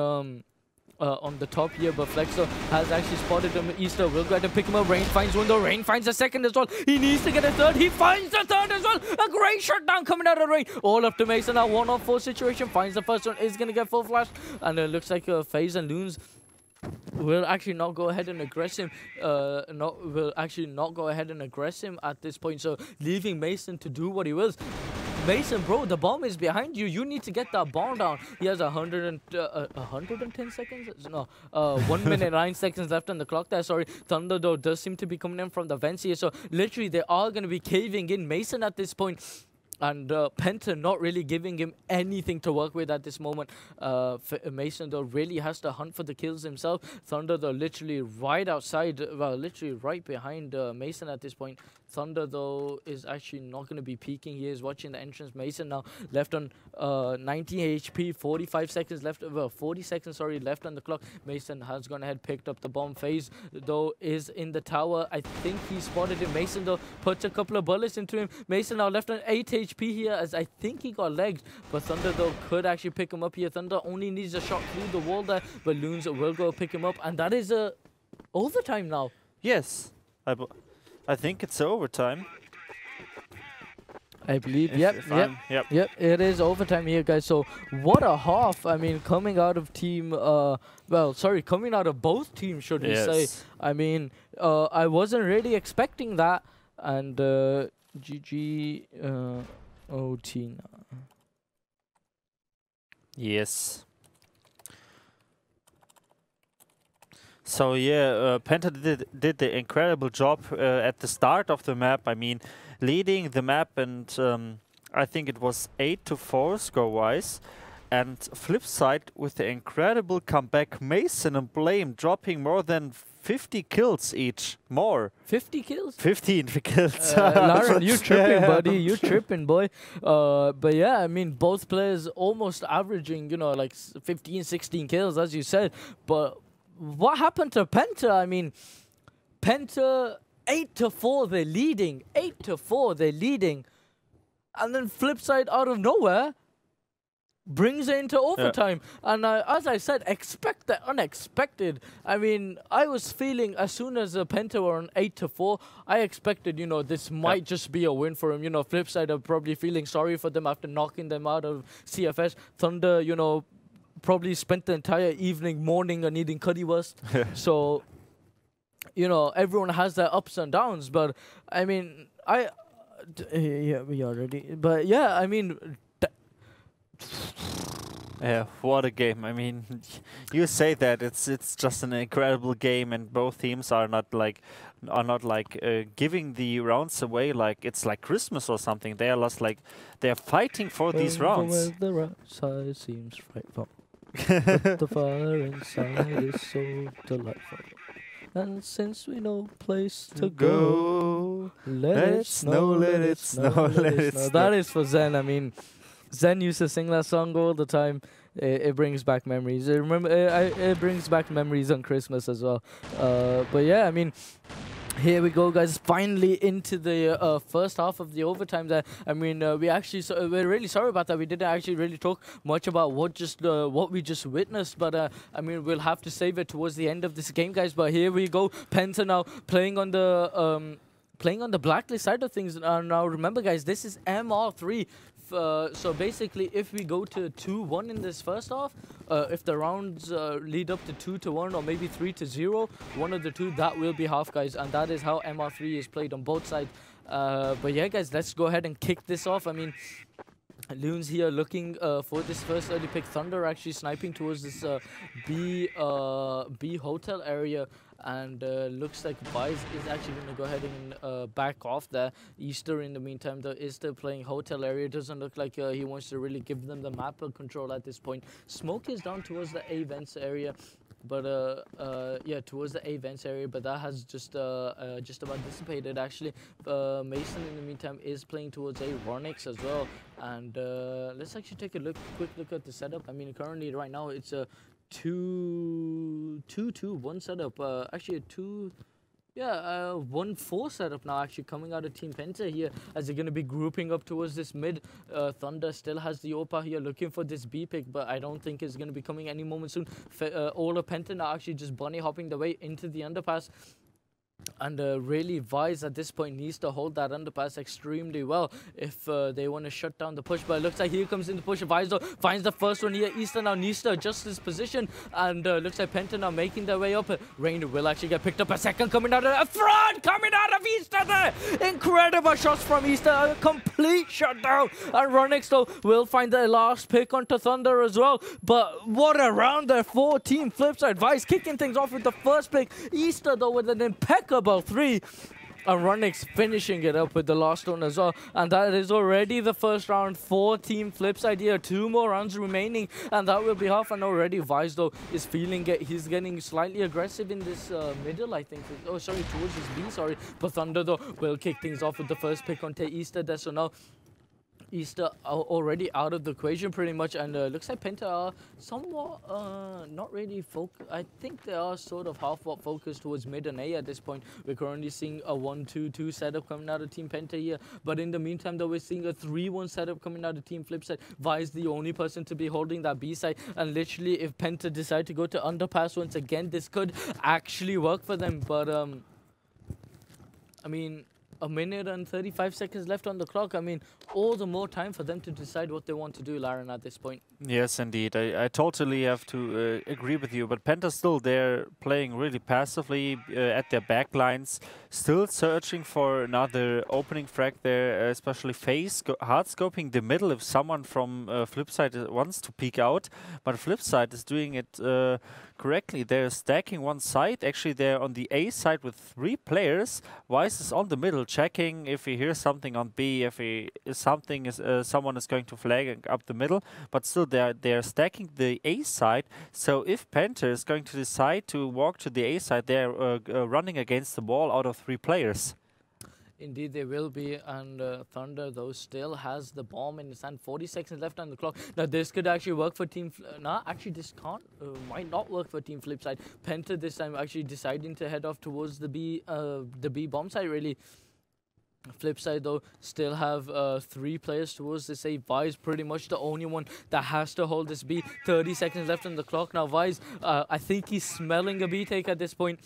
the top here, but Flexo has actually spotted him. Easter will go ahead and pick him up. Rain finds one though. Rain finds a second as well. He needs to get a third. He finds the third as well. A great shutdown coming out of Rain. All up to Mason. Now 1-on-4 situation. Finds the first one. Is going to get full flash. And it looks like FaZe and Loons will actually not go ahead and aggress him. Will actually not go ahead and aggress him at this point. So leaving Mason to do what he wills. Mason, bro, the bomb is behind you. You need to get that bomb down. He has 110 seconds? No, 1 minute 9 seconds left on the clock there. Sorry, Thunder though does seem to be coming in from the vents here. So literally they are going to be caving in Mason at this point. And PENTA not really giving him anything to work with at this moment. Mason though really has to hunt for the kills himself. Thunder though literally right outside, well literally right behind Mason at this point. Thunder though is actually not going to be peeking. He is watching the entrance. Mason now left on 90 HP, 45 seconds left, 40 seconds sorry left on the clock. Mason has gone ahead, picked up the bomb. FaZe though is in the tower. I think he spotted him. Mason though puts a couple of bullets into him. Mason now left on 8 HP here as I think he got legged, but Thunder though could actually pick him up here. Thunder only needs a shot through the wall there, but Loons will go pick him up, and that is overtime now. Yes, I think it's overtime. I believe. Yep. It is overtime here, guys. So what a half! I mean, coming out of coming out of both teams, should we say? I mean, I wasn't really expecting that, and GG OT. Yes. So yeah, Penta did the incredible job at the start of the map. I mean, leading the map, and I think it was 8-4 score-wise. And FlipSid with the incredible comeback, Mason and Blame dropping more than 50 kills each. More. 50 kills? 15 kills. Lauren, you tripping, buddy. You tripping, boy. But yeah, I mean, both players almost averaging, you know, like 15, 16 kills, as you said. But what happened to Penta? I mean, Penta 8-4, they're leading. 8-4, they're leading. And then FlipSid out of nowhere brings it into overtime. And as I said, expect the unexpected. I mean, I was feeling as soon as Penta were on 8-4, I expected, you know, this might just be a win for him. You know, FlipSid are probably feeling sorry for them after knocking them out of CFS. Thunder, you know, probably spent the entire evening, morning and eating currywurst. So, you know, everyone has their ups and downs. But, I mean, yeah, we are ready. But, yeah, I mean... Yeah, what a game. I mean, you say that it's just an incredible game, and both teams are not giving the rounds away like it's like Christmas or something. They are just like they're fighting for these rounds. The right side seems frightful. But the fire inside is so delightful. And since we know place to go, let it snow, let it snow, let it snow. That is for Zen. I mean, Zen used to sing that song all the time. It brings back memories. It brings back memories on Christmas as well. But yeah, I mean, here we go, guys. Finally into the first half of the overtime. There, I mean, we're really sorry about that. We didn't actually really talk much about what we just witnessed. But I mean, we'll have to save it towards the end of this game, guys. But here we go. Penta now playing on the blacklist side of things. Now remember, guys, this is MR3. So basically, if we go to 2-1 in this first half, if the rounds lead up to 2-1 or maybe 3-0, one of the two, that will be half, guys. And that is how MR3 is played on both sides. But yeah, guys, let's go ahead and kick this off. I mean, Loons here looking for this first early pick. Thunder actually sniping towards this B hotel area. And looks like Vice is actually going to go ahead and back off there. Easter, in the meantime, though, is still playing hotel area. Doesn't look like he wants to really give them the map control at this point. Smoke is down towards the A vents area. But yeah, towards the A vents area, but that has just about dissipated actually. Mason in the meantime is playing towards A Ronix as well. And let's actually take a quick look at the setup. I mean, currently right now it's a 2-2-1 setup. Actually a 1-4 setup now, actually coming out of Team Penta here, as they're going to be grouping up towards this mid. Thunder still has the Opa here looking for this B pick, but I don't think it's going to be coming any moment soon. All of Penta now actually just bunny hopping the way into the underpass. And really, Vice at this point needs to hold that underpass extremely well if they want to shut down the push. But it looks like here comes in the push. Vice though finds the first one here. Easter now needs to adjust his position. And looks like Penta now making their way up. Rain will actually get picked up. A second coming out of the front, coming out of Easter there. Incredible shots from Easter. A complete shutdown. And Ronix though will find the last pick onto Thunder as well. But what a round there for Team FlipSid. Vice kicking things off with the first pick. Easter though with an impeccable 3, and Ronix finishing it up with the last one as well. And that is already the first round for Team FlipSid here. 2 more rounds remaining, and that will be half. And already Vice though is feeling it. He's getting slightly aggressive in this middle, I think. Oh, sorry, towards his B, sorry. But Thunder though will kick things off with the first pick onto Easter there. So now Easter already out of the equation pretty much, and looks like Penta are somewhat not really focused. I think they are sort of half focused towards mid and A at this point. We're currently seeing a 1-2-2 setup coming out of Team Penta here, but in the meantime though we're seeing a 3-1 setup coming out of Team FlipSid. Vice the only person to be holding that B side, and literally if Penta decide to go to underpass once again, this could actually work for them. But I mean, a minute and 35 seconds left on the clock. I mean, all the more time for them to decide what they want to do, Laren, at this point. Yes, indeed. I totally have to agree with you. But Penta's still there, playing really passively at their back lines, still searching for another opening frag there, especially FaZe hard scoping the middle if someone from FlipSid wants to peek out. But FlipSid is doing it correctly. They're stacking one side. Actually, they're on the A side with 3 players. Wise is on the middle, checking if he hears something on B, if someone is going to flag up the middle. But still, they're stacking the A side. So if Penta is going to decide to walk to the A side, they're running against the wall out of 3 players. Indeed, they will be, and Thunder, though, still has the bomb in his hand. 40 seconds left on the clock. Now, this could actually work for Team... actually, this might not work for Team FlipSid. Penta this time actually deciding to head off towards the B bomb side, really. FlipSid, though, still have 3 players towards this A. Vi's pretty much the only one that has to hold this B. 30 seconds left on the clock. Now, Vi's, I think he's smelling a B take at this point.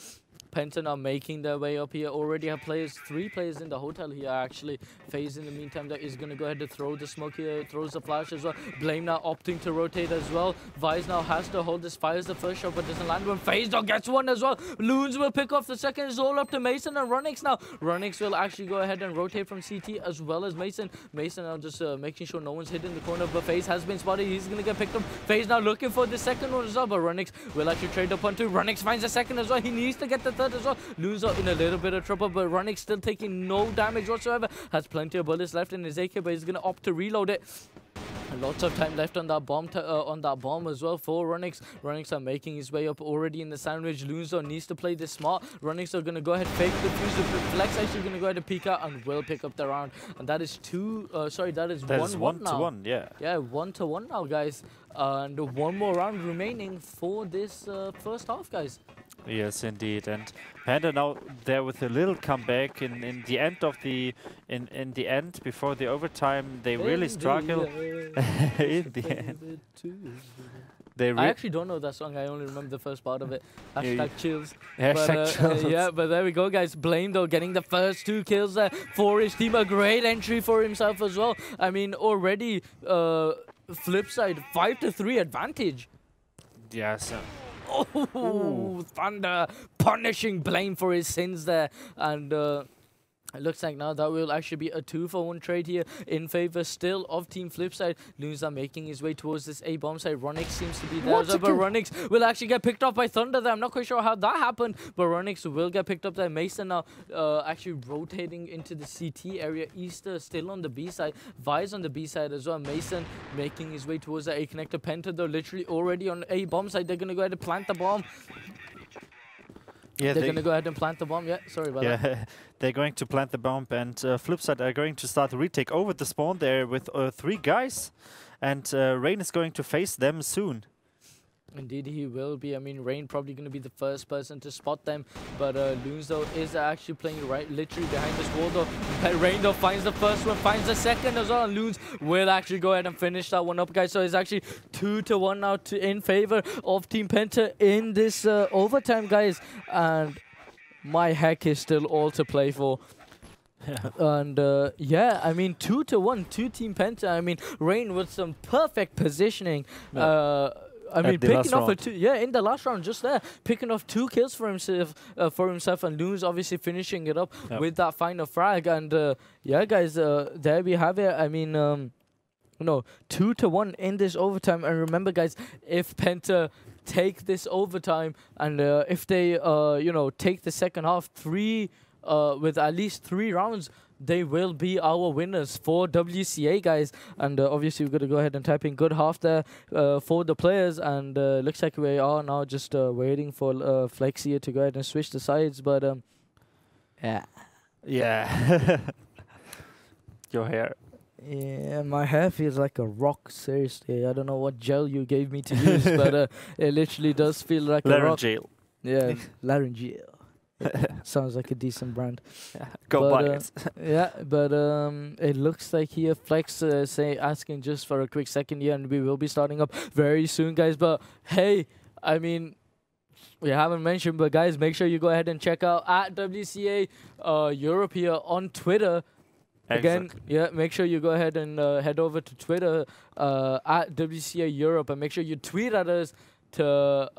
Penta now making their way up here. Already have 3 players in the hotel here, actually. FaZe in the meantime that is going to go ahead and throw the smoke here, throws the flash as well. Blame now opting to rotate as well. Vice now has to hold this, fires the first shot but doesn't land one. FaZe now gets one as well. Loons will pick off the second. It's all up to Mason and Runix now. Runix will actually go ahead and rotate from CT as well as Mason. Mason now just making sure no one's hitting the corner, but FaZe has been spotted. He's going to get picked up. FaZe now looking for the second one as well, but Runix will actually trade up onto. Runix finds the second as well. He needs to get the third as well. Loons are in a little bit of trouble, but Runix still taking no damage whatsoever. Has plenty of bullets left in his AK, but he's going to opt to reload it. Lots of time left on that bomb as well for Runix. Runix are making his way up already in the sandwich. Loonzo needs to play this smart. Runix are going to go ahead fake the fuse. Flex actually going to go ahead and peek out and will pick up the round. And that is that is 1-1 now. 1-1, yeah. Yeah, 1-1 now, guys. And 1 more round remaining for this first half, guys. Yes, indeed, and Panda now there with a little comeback in the end of the in the end before the overtime. They really struggle in the end. I actually don't know that song. I only remember the first part of it. Hashtag chills. Chills. Yeah, but there we go, guys. Blame, though, getting the first 2 kills there for his team. A great entry for himself as well. I mean, already FlipSid 5-3 advantage. Yes. Oh, Thunder punishing Blame for his sins there. And it looks like now that will actually be a 2-for-1 trade here in favor still of Team FlipSid. Loons are making his way towards this A bomb side. Runix seems to be there, but Runix will actually get picked up by Thunder there. I'm not quite sure how that happened, but Runix will get picked up there. Mason now actually rotating into the CT area. Easter still on the B side. Vi's on the B side as well. Mason making his way towards the A connector. Penta, though, literally already on A bomb side. They're going to go ahead and plant the bomb. Yeah, they're going to go ahead and plant the bomb. Yeah, sorry about that. They're going to plant the bomb, and FlipSid are going to start to retake over the spawn there with 3 guys, and Rain is going to face them soon. Indeed, he will be. I mean, Rain probably going to be the first person to spot them, but Loons, though, is actually playing literally behind this wall, though. Rain, though, finds the first one, finds the second as well, and Loons will actually go ahead and finish that one up, guys. So it's actually 2-1 now in favor of Team Penta in this overtime, guys. And my heck is still all to play for. And yeah, I mean, 2-1 to Team Penta. I mean, Rain with some perfect positioning. I mean, picking off in the last round, just there, picking off 2 kills for himself, and Loons obviously finishing it up with that final frag. And yeah, guys, there we have it. I mean, 2-1 in this overtime. And remember, guys, if Penta take this overtime and if they take the second half with at least 3 rounds, they will be our winners for WCA, guys. And obviously we're going to go ahead and type in good half there for the players. And looks like we are now just waiting for Flexia to go ahead and switch the sides. But yeah. Your hair. Yeah, my hair feels like a rock, seriously. I don't know what gel you gave me to use, but it literally does feel like a rock. Laryngeal. Yeah, laryngeal. Sounds like a decent brand. Go buy it. Yeah, but it looks like here Flex asking just for a quick second here, and we will be starting up very soon, guys. But hey, I mean, we haven't mentioned, but guys, make sure you go ahead and check out at WCA Europe here on Twitter. Again, Exactly. yeah, make sure you go ahead and head over to Twitter at WCA Europe, and make sure you tweet at us to,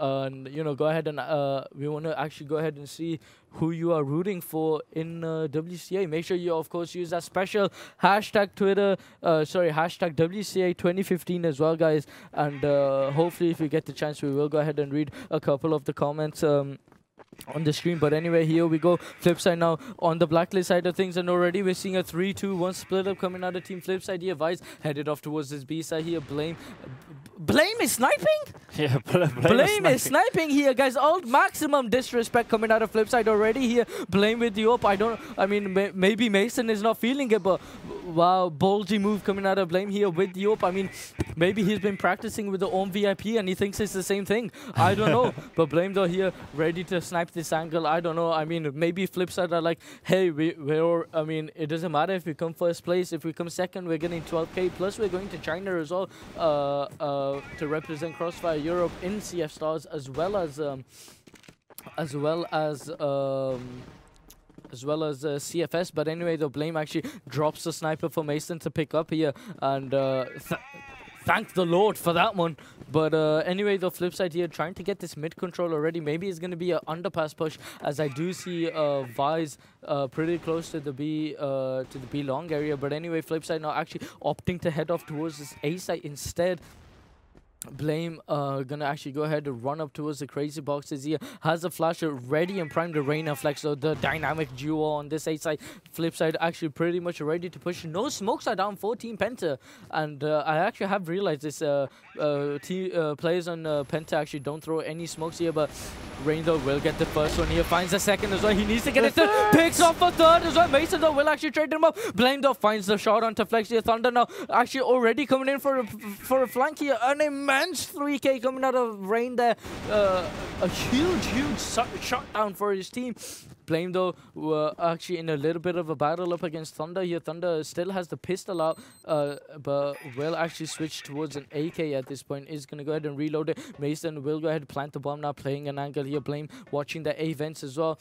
you know, go ahead and we want to actually go ahead and see who you are rooting for in WCA. Make sure you, of course, use that special hashtag Twitter, hashtag WCA 2015 as well, guys. And hopefully, if we get the chance, we will go ahead and read a couple of the comments on the stream. But anyway, here we go. FlipSid now on the blacklist side of things, and already we're seeing a 3-2-1 split up coming out of Team FlipSid here. Vice headed off towards this B side here. Blame is sniping? Yeah, Blame is sniping here, guys. All maximum disrespect coming out of FlipSid already here. Blame with the op. I mean, maybe Mason is not feeling it, but wow, ballsy move coming out of Blame here with the op. I mean, maybe he's been practicing with the own VIP and he thinks it's the same thing. I don't know. But Blame though here, ready to snipe this angle. I don't know. I mean, maybe FlipSid are like, hey, I mean, it doesn't matter if we come first place. If we come second, we're getting 12K. Plus, we're going to China as well to represent CrossFire Europe in CF Stars, as well as CFS. But anyway, the Blame actually drops the sniper for Mason to pick up here, and thank the Lord for that one. But anyway, the FlipSid here trying to get this mid control already. Maybe it's going to be an underpass push, as I do see Vise pretty close to the B long area. But anyway, FlipSid now actually opting to head off towards this A site instead. Blame gonna actually go ahead and run up towards the crazy boxes here. Has a flasher ready and primed the Reina Flex. So the dynamic duo on this A side. FlipSid actually pretty much ready to push. No smokes are down for Team Penta. And I actually have realized this players on Penta actually don't throw any smokes here, but Rain though will get the first one here. Finds the second as well. He needs to get it third. Picks off a third as well. Mason though will actually trade him up. Blame though finds the shot onto Flex here. Thunder now actually already coming in for a flank here. An immense 3K coming out of Rain there. A huge shot down for his team. Blame though were actually in a little bit of a battle up against Thunder here. Thunder still has the pistol out, but will actually switch towards an AK at this point. Is going to go ahead and reload it. Mason will go ahead and plant the bomb now, playing an angle here. Blame watching the A vents as well.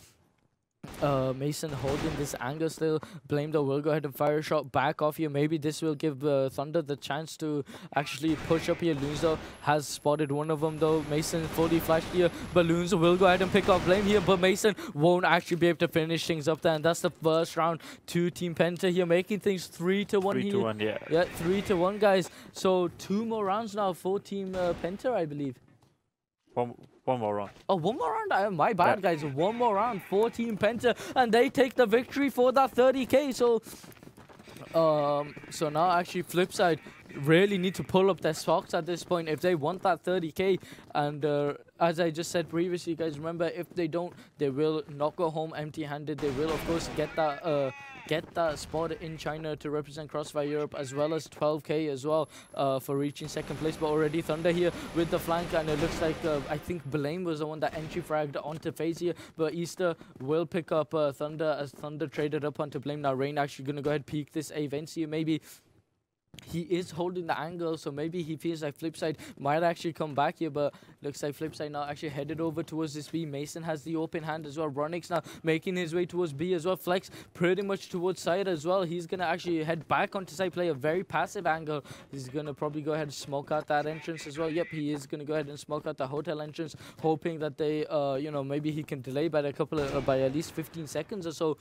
Mason holding this angle still. Blame though will go ahead and fire a shot back off here. Maybe this will give Thunder the chance to actually push up here. Loons though has spotted one of them though. Mason fully flashed here, but Loons will go ahead and pick up Blame here, but Mason won't actually be able to finish things up there, and that's the first round to Team Penta here, making things 3-1 here. 3-1, yeah. Yeah, 3-1, guys. So 2 more rounds now for Team Penta, I believe. One more round. Oh, one more round? My bad, guys. One more round for Team Penta, and they take the victory for that 30K. So, so now actually FlipSid really need to pull up their socks at this point if they want that 30K. And as I just said previously, guys, remember, if they don't, they will not go home empty-handed. They will, of course, get that spot in China to represent CrossFire Europe, as well as 12K as well for reaching second place. But already Thunder here with the flank, and it looks like I think Blame was the one that entry fragged onto FaZe here, but Easter will pick up Thunder as Thunder traded up onto Blame. Now Rain actually gonna go ahead and peek this event here. Maybe he is holding the angle, so maybe he feels like FlipSid might actually come back here, but looks like FlipSid now actually headed over towards this B. Mason has the open hand as well. Ronix now making his way towards B as well. Flex pretty much towards side as well. He's going to actually head back onto side, play a very passive angle. He's going to probably go ahead and smoke out that entrance as well. Yep, he is going to go ahead and smoke out the hotel entrance, hoping that they, you know, maybe he can delay by by at least 15 seconds or so.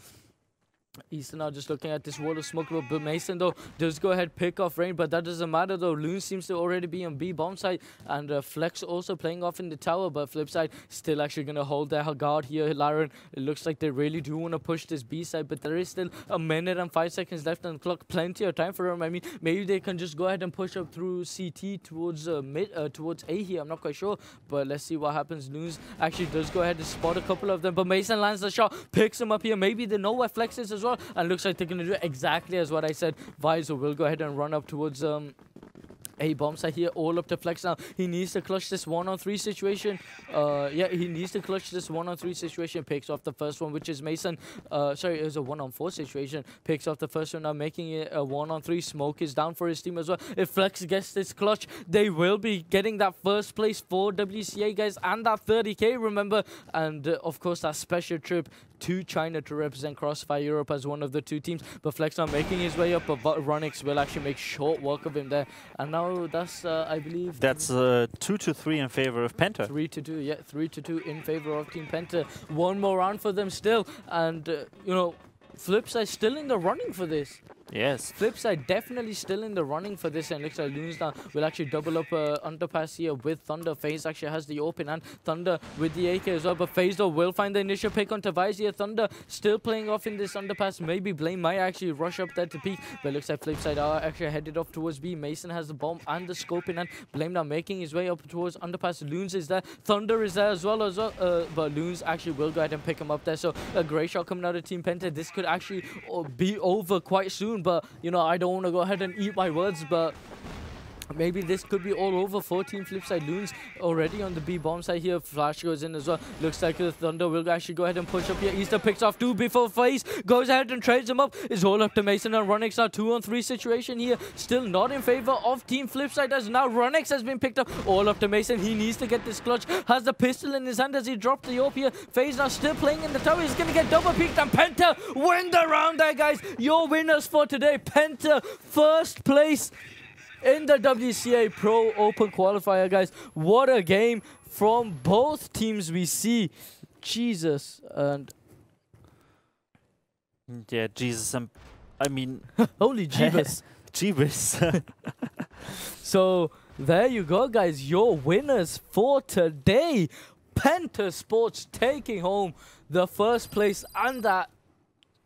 Easton now just looking at this wall of smoke, but Mason though does go ahead pick off Rain, but that doesn't matter though. Loon seems to already be on B bomb side, and Flex also playing off in the tower, but FlipSid still actually going to hold their guard here. Laren, it looks like they really do want to push this B side, but there is still 1 minute and 5 seconds left on the clock. Plenty of time for them. I mean, maybe they can just go ahead and push up through CT towards towards A here. I'm not quite sure, but let's see what happens. Loons actually does go ahead and spot a couple of them, but Mason lands the shot, picks him up here. Maybe they know where Flex is as well, and looks like they're going to do exactly as what I said. Visor will go ahead and run up towards A bomb site here, all up to Flex now. He needs to clutch this 1-on-3 situation. Yeah, he needs to clutch this 1-on-3 situation. Picks off the first one, which is Mason. Sorry, it was a 1-on-4 situation. Picks off the first one now, making it a 1-on-3. Smoke is down for his team as well. If Flex gets this clutch, they will be getting that first place for WCA, guys, and that 30k, remember. And of course, that special trip to China to represent CrossFire Europe as one of the 2 teams. But Flex now making his way up, but Ronix will actually make short work of him there. And now that's, I believe... That's 2-3 in favor of PENTA. 3-2, yeah, 3-2 in favor of Team PENTA. One more round for them still. And, you know, FlipSid still in the running for this. Yes. FlipSid definitely still in the running for this, and looks like Loons now will actually double up underpass here with Thunder. FaZe actually has the open, and Thunder with the AK as well, but FaZe though will find the initial pick on Tavise here. Thunder still playing off in this underpass. Maybe Blame might actually rush up there to peek, but looks like FlipSid are actually headed off towards B. Mason has the bomb and the scope in, and Blame now making his way up towards underpass. Loons is there, Thunder is there as well, but Loons actually will go ahead and pick him up there. So a great shot coming out of Team PENTA. This could actually be over quite soon. But, you know, I don't want to go ahead and eat my words, but maybe this could be all over for Team FlipSid. Loons already on the B bomb side here. Flash goes in as well. Looks like the Thunder will actually go ahead and push up here. Easter picks off 2 before FaZe goes ahead and trades him up. It's all up to Mason and Ronix now. 2-on-3 situation here. Still not in favor of Team FlipSid as now Ronix has been picked up. All up to Mason. He needs to get this clutch. Has the pistol in his hand as he dropped the AWP here. FaZe now still playing in the tower. He's going to get double peeked, and PENTA win the round there, guys. Your winners for today. PENTA first place in the WCA Pro Open Qualifier, guys. What a game from both teams we see. Jesus. And yeah, Jesus. I mean... holy Jeebus. Jeebus. So, there you go, guys. Your winners for today. PENTA Sports taking home the first place and that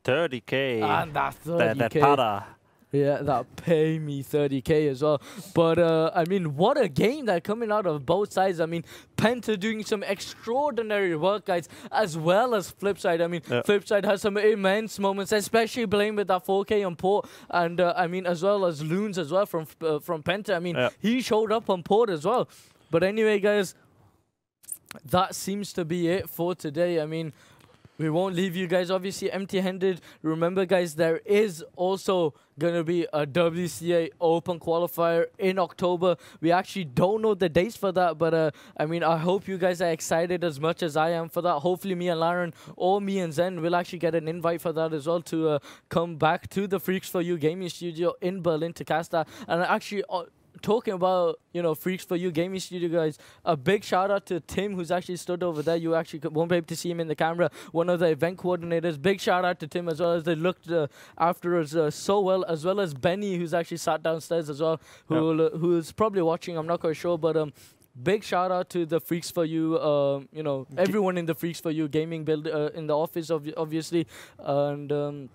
30k. And that 30k. That para. Yeah, that pay me 30k as well. But, I mean, what a game that coming out of both sides. I mean, PENTA doing some extraordinary work, guys, as well as FlipSid. I mean, FlipSid has some immense moments, especially Blame with that 4k on port. And, I mean, as well as Loons as well from PENTA. I mean, he showed up on port as well. But anyway, guys, that seems to be it for today. I mean, we won't leave you guys obviously empty-handed. Remember, guys, there is also going to be a WCA Open Qualifier in October. We actually don't know the dates for that, but I mean, I hope you guys are excited as much as I am for that. Hopefully me and Lauren or me and Zen will actually get an invite for that as well to come back to the Freaks for You gaming studio in Berlin to cast that. And actually... talking about, you know, Freaks for You gaming studio, guys, a big shout out to Tim, who's actually stood over there. You actually won't be able to see him in the camera, one of the event coordinators. Big shout out to Tim as well, as they looked after us so well, as well as Benny, who's actually sat downstairs as well, who's probably watching, I'm not quite sure, but big shout out to the Freaks for You, you know, everyone in the Freaks for You gaming build in the office, obviously. And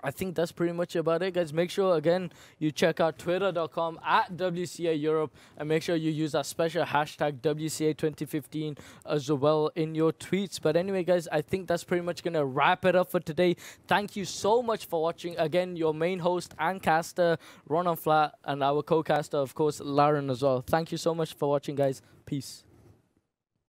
I think that's pretty much about it, guys. Make sure, again, you check out twitter.com @WCA Europe, and make sure you use that special hashtag WCA 2015 as well in your tweets. But anyway, guys, I think that's pretty much going to wrap it up for today. Thank you so much for watching. Again, your main host and caster, Ron on Flat, and our co-caster, of course, Lauren as well. Thank you so much for watching, guys. Peace.